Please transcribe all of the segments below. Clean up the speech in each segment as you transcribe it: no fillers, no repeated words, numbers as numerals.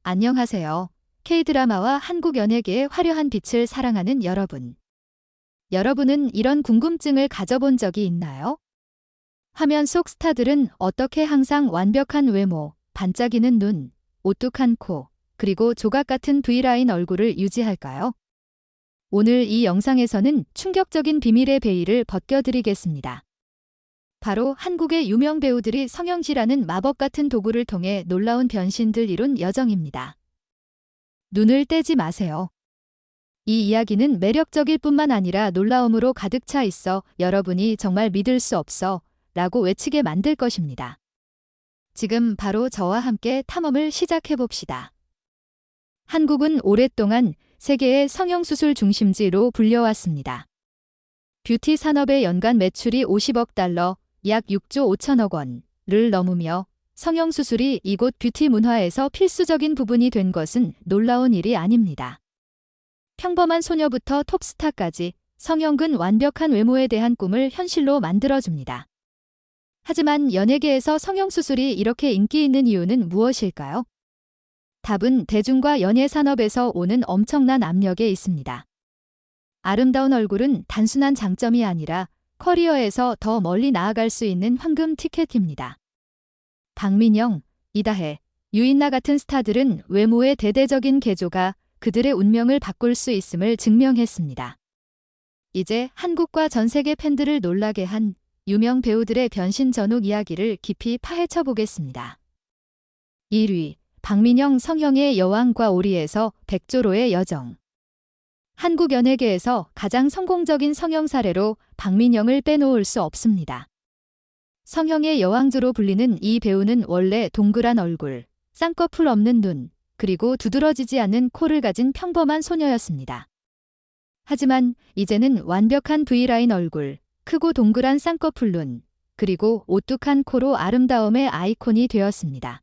안녕하세요. K-드라마와 한국 연예계의 화려한 빛을 사랑하는 여러분. 여러분은 이런 궁금증을 가져본 적이 있나요? 화면 속 스타들은 어떻게 항상 완벽한 외모, 반짝이는 눈, 오뚝한 코, 그리고 조각 같은 V라인 얼굴을 유지할까요? 오늘 이 영상에서는 충격적인 비밀의 베일을 벗겨드리겠습니다. 바로 한국의 유명 배우들이 성형질하는 마법 같은 도구를 통해 놀라운 변신들 이룬 여정입니다. 눈을 떼지 마세요. 이 이야기는 매력적일 뿐만 아니라 놀라움으로 가득 차 있어 여러분이 정말 믿을 수 없어 라고 외치게 만들 것입니다. 지금 바로 저와 함께 탐험을 시작해봅시다. 한국은 오랫동안 세계의 성형수술 중심지로 불려왔습니다. 뷰티 산업의 연간 매출이 50억 달러, 약 6조 5천억 원을 넘으며 성형수술이 이곳 뷰티 문화에서 필수적인 부분이 된 것은 놀라운 일이 아닙니다. 평범한 소녀부터 톱스타까지 성형은 완벽한 외모에 대한 꿈을 현실로 만들어줍니다. 하지만 연예계에서 성형수술이 이렇게 인기 있는 이유는 무엇일까요? 답은 대중과 연예산업에서 오는 엄청난 압력에 있습니다. 아름다운 얼굴은 단순한 장점이 아니라 커리어에서 더 멀리 나아갈 수 있는 황금 티켓입니다. 박민영, 이다혜, 유인나 같은 스타들은 외모의 대대적인 개조가 그들의 운명을 바꿀 수 있음을 증명했습니다. 이제 한국과 전 세계 팬들을 놀라게 한 유명 배우들의 변신 전후 이야기를 깊이 파헤쳐 보겠습니다. 1위, 박민영 성형의 여왕과 오리에서 백조로의 여정. 한국 연예계에서 가장 성공적인 성형 사례로 박민영을 빼놓을 수 없습니다. 성형의 여왕주로 불리는 이 배우는 원래 동그란 얼굴, 쌍꺼풀 없는 눈, 그리고 두드러지지 않는 코를 가진 평범한 소녀였습니다. 하지만 이제는 완벽한 V라인 얼굴, 크고 동그란 쌍꺼풀 눈, 그리고 오뚝한 코로 아름다움의 아이콘이 되었습니다.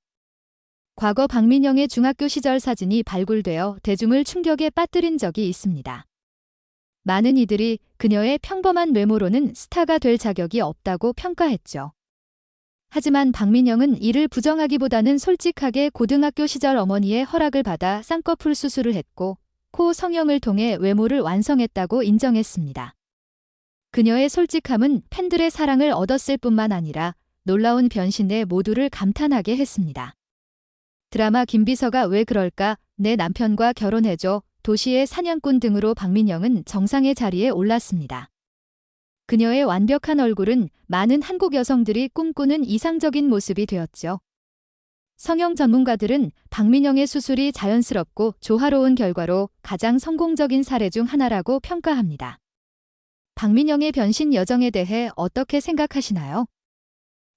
과거 박민영의 중학교 시절 사진이 발굴되어 대중을 충격에 빠뜨린 적이 있습니다. 많은 이들이 그녀의 평범한 외모로는 스타가 될 자격이 없다고 평가했죠. 하지만 박민영은 이를 부정하기보다는 솔직하게 고등학교 시절 어머니의 허락을 받아 쌍꺼풀 수술을 했고 코 성형을 통해 외모를 완성했다고 인정했습니다. 그녀의 솔직함은 팬들의 사랑을 얻었을 뿐만 아니라 놀라운 변신에 모두를 감탄하게 했습니다. 드라마 김비서가 왜 그럴까, 내 남편과 결혼해줘, 도시의 사냥꾼 등으로 박민영은 정상의 자리에 올랐습니다. 그녀의 완벽한 얼굴은 많은 한국 여성들이 꿈꾸는 이상적인 모습이 되었죠. 성형 전문가들은 박민영의 수술이 자연스럽고 조화로운 결과로 가장 성공적인 사례 중 하나라고 평가합니다. 박민영의 변신 여정에 대해 어떻게 생각하시나요?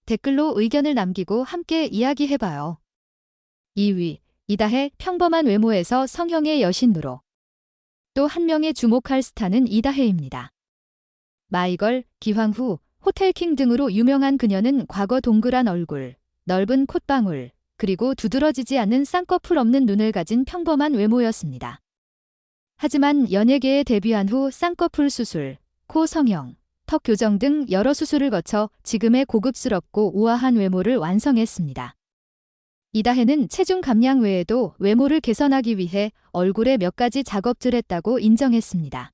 댓글로 의견을 남기고 함께 이야기해봐요. 2위, 이다혜 평범한 외모에서 성형의 여신으로. 또 한 명의 주목할 스타는 이다혜입니다. 마이걸, 기황후, 호텔킹 등으로 유명한 그녀는 과거 동그란 얼굴, 넓은 콧방울, 그리고 두드러지지 않는 쌍꺼풀 없는 눈을 가진 평범한 외모였습니다. 하지만 연예계에 데뷔한 후 쌍꺼풀 수술, 코 성형, 턱 교정 등 여러 수술을 거쳐 지금의 고급스럽고 우아한 외모를 완성했습니다. 이다혜는 체중 감량 외에도 외모를 개선하기 위해 얼굴에 몇 가지 작업을 했다고 인정했습니다.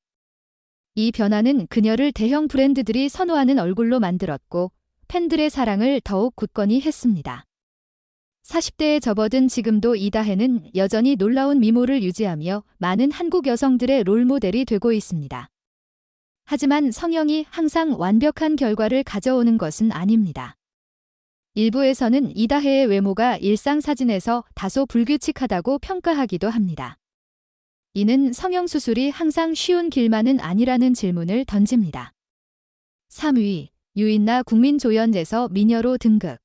이 변화는 그녀를 대형 브랜드들이 선호하는 얼굴로 만들었고 팬들의 사랑을 더욱 굳건히 했습니다. 40대에 접어든 지금도 이다혜는 여전히 놀라운 미모를 유지하며 많은 한국 여성들의 롤모델이 되고 있습니다. 하지만 성형이 항상 완벽한 결과를 가져오는 것은 아닙니다. 일부에서는 이다혜의 외모가 일상사진에서 다소 불규칙하다고 평가하기도 합니다. 이는 성형수술이 항상 쉬운 길만은 아니라는 질문을 던집니다. 3위, 유인나 국민조연에서 미녀로 등극.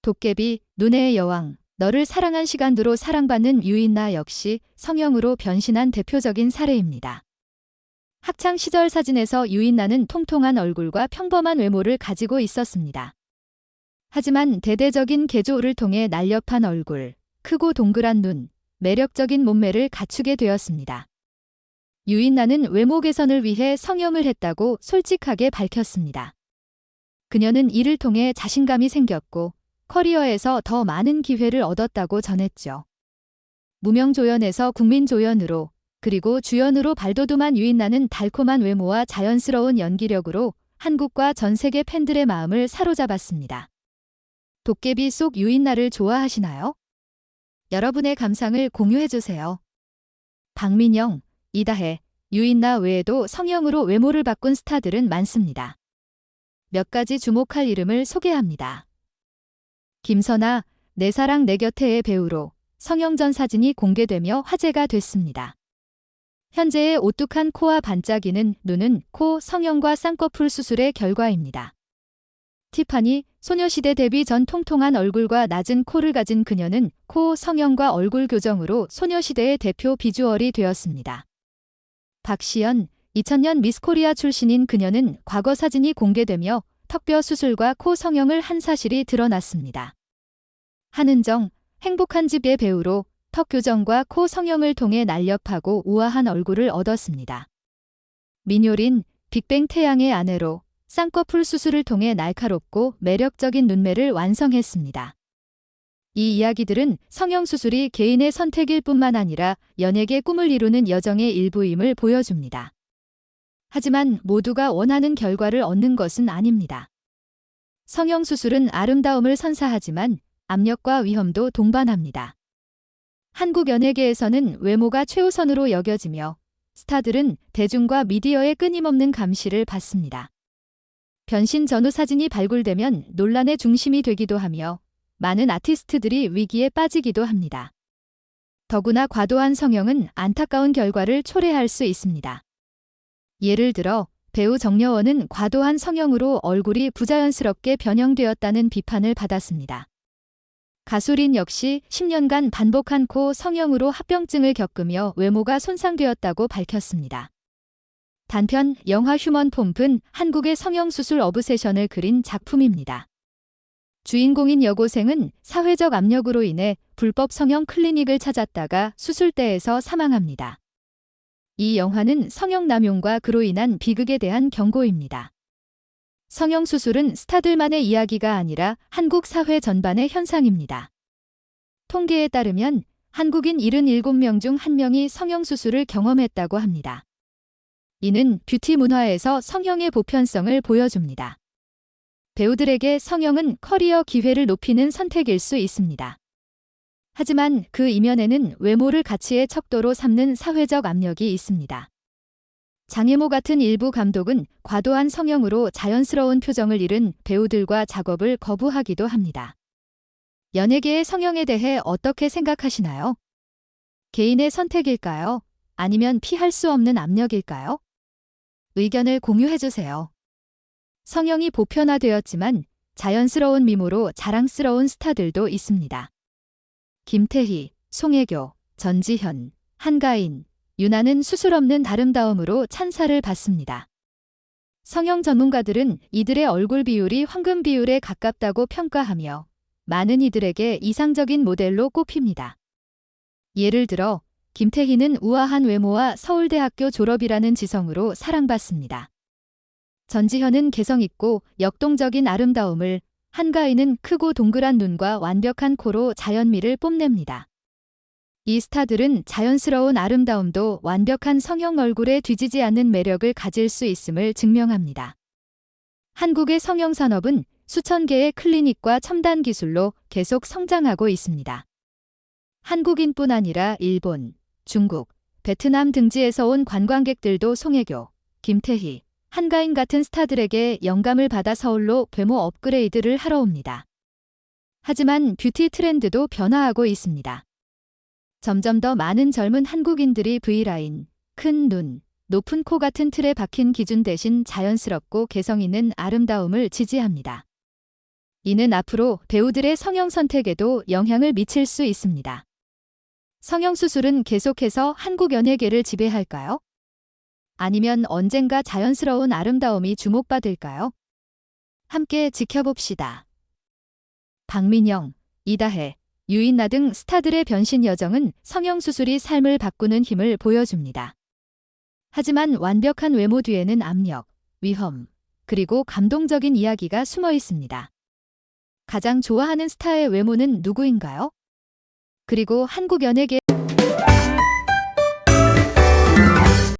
도깨비, 눈의 여왕, 너를 사랑한 시간으로 사랑받는 유인나 역시 성형으로 변신한 대표적인 사례입니다. 학창시절 사진에서 유인나는 통통한 얼굴과 평범한 외모를 가지고 있었습니다. 하지만 대대적인 개조를 통해 날렵한 얼굴, 크고 동그란 눈, 매력적인 몸매를 갖추게 되었습니다. 유인나는 외모 개선을 위해 성형을 했다고 솔직하게 밝혔습니다. 그녀는 이를 통해 자신감이 생겼고 커리어에서 더 많은 기회를 얻었다고 전했죠. 무명조연에서 국민조연으로, 그리고 주연으로 발돋움한 유인나는 달콤한 외모와 자연스러운 연기력으로 한국과 전 세계 팬들의 마음을 사로잡았습니다. 도깨비 속 유인나를 좋아하시나요? 여러분의 감상을 공유해주세요. 박민영, 이다혜, 유인나 외에도 성형으로 외모를 바꾼 스타들은 많습니다. 몇 가지 주목할 이름을 소개합니다. 김선아, 내 사랑 내 곁에의 배우로 성형 전 사진이 공개되며 화제가 됐습니다. 현재의 오뚝한 코와 반짝이는 눈은 코 성형과 쌍꺼풀 수술의 결과입니다. 티파니, 소녀시대 데뷔 전 통통한 얼굴과 낮은 코를 가진 그녀는 코 성형과 얼굴 교정으로 소녀시대의 대표 비주얼이 되었습니다. 박시연, 2000년 미스코리아 출신인 그녀는 과거 사진이 공개되며 턱뼈 수술과 코 성형을 한 사실이 드러났습니다. 한은정, 행복한 집의 배우로 턱 교정과 코 성형을 통해 날렵하고 우아한 얼굴을 얻었습니다. 민효린, 빅뱅 태양의 아내로 쌍꺼풀 수술을 통해 날카롭고 매력적인 눈매를 완성했습니다. 이 이야기들은 성형 수술이 개인의 선택일 뿐만 아니라 연예계 꿈을 이루는 여정의 일부임을 보여줍니다. 하지만 모두가 원하는 결과를 얻는 것은 아닙니다. 성형 수술은 아름다움을 선사하지만 압력과 위험도 동반합니다. 한국 연예계에서는 외모가 최우선으로 여겨지며 스타들은 대중과 미디어의 끊임없는 감시를 받습니다. 변신 전후 사진이 발굴되면 논란의 중심이 되기도 하며 많은 아티스트들이 위기에 빠지기도 합니다. 더구나 과도한 성형은 안타까운 결과를 초래할 수 있습니다. 예를 들어 배우 정여원은 과도한 성형으로 얼굴이 부자연스럽게 변형되었다는 비판을 받았습니다. 가수 린 역시 10년간 반복한 코 성형으로 합병증을 겪으며 외모가 손상되었다고 밝혔습니다. 단편 영화 휴먼 폼은 한국의 성형수술 어브세션을 그린 작품입니다. 주인공인 여고생은 사회적 압력으로 인해 불법 성형 클리닉을 찾았다가 수술대에서 사망합니다. 이 영화는 성형 남용과 그로 인한 비극에 대한 경고입니다. 성형수술은 스타들만의 이야기가 아니라 한국 사회 전반의 현상입니다. 통계에 따르면 한국인 77명 중 1명이 성형수술을 경험했다고 합니다. 이는 뷰티 문화에서 성형의 보편성을 보여줍니다. 배우들에게 성형은 커리어 기회를 높이는 선택일 수 있습니다. 하지만 그 이면에는 외모를 가치의 척도로 삼는 사회적 압력이 있습니다. 장혜모 같은 일부 감독은 과도한 성형으로 자연스러운 표정을 잃은 배우들과 작업을 거부하기도 합니다. 연예계의 성형에 대해 어떻게 생각하시나요? 개인의 선택일까요? 아니면 피할 수 없는 압력일까요? 의견을 공유해주세요. 성형이 보편화되었지만 자연스러운 미모로 자랑스러운 스타들도 있습니다. 김태희, 송혜교, 전지현, 한가인, 유나는 수술 없는 아름다움으로 찬사를 받습니다. 성형 전문가들은 이들의 얼굴 비율이 황금 비율에 가깝다고 평가하며 많은 이들에게 이상적인 모델로 꼽힙니다. 예를 들어 김태희는 우아한 외모와 서울대학교 졸업이라는 지성으로 사랑받습니다. 전지현은 개성있고 역동적인 아름다움을, 한가인은 크고 동그란 눈과 완벽한 코로 자연미를 뽐냅니다. 이 스타들은 자연스러운 아름다움도 완벽한 성형 얼굴에 뒤지지 않는 매력을 가질 수 있음을 증명합니다. 한국의 성형 산업은 수천 개의 클리닉과 첨단 기술로 계속 성장하고 있습니다. 한국인뿐 아니라 일본, 중국, 베트남 등지에서 온 관광객들도 송혜교, 김태희, 한가인 같은 스타들에게 영감을 받아 서울로 외모 업그레이드를 하러 옵니다. 하지만 뷰티 트렌드도 변화하고 있습니다. 점점 더 많은 젊은 한국인들이 V라인, 큰 눈, 높은 코 같은 틀에 박힌 기준 대신 자연스럽고 개성 있는 아름다움을 지지합니다. 이는 앞으로 배우들의 성형 선택에도 영향을 미칠 수 있습니다. 성형수술은 계속해서 한국 연예계를 지배할까요? 아니면 언젠가 자연스러운 아름다움이 주목받을까요? 함께 지켜봅시다. 박민영, 이다혜, 유인나 등 스타들의 변신 여정은 성형수술이 삶을 바꾸는 힘을 보여줍니다. 하지만 완벽한 외모 뒤에는 압력, 위험, 그리고 감동적인 이야기가 숨어 있습니다. 가장 좋아하는 스타의 외모는 누구인가요? 그리고 한국 연예계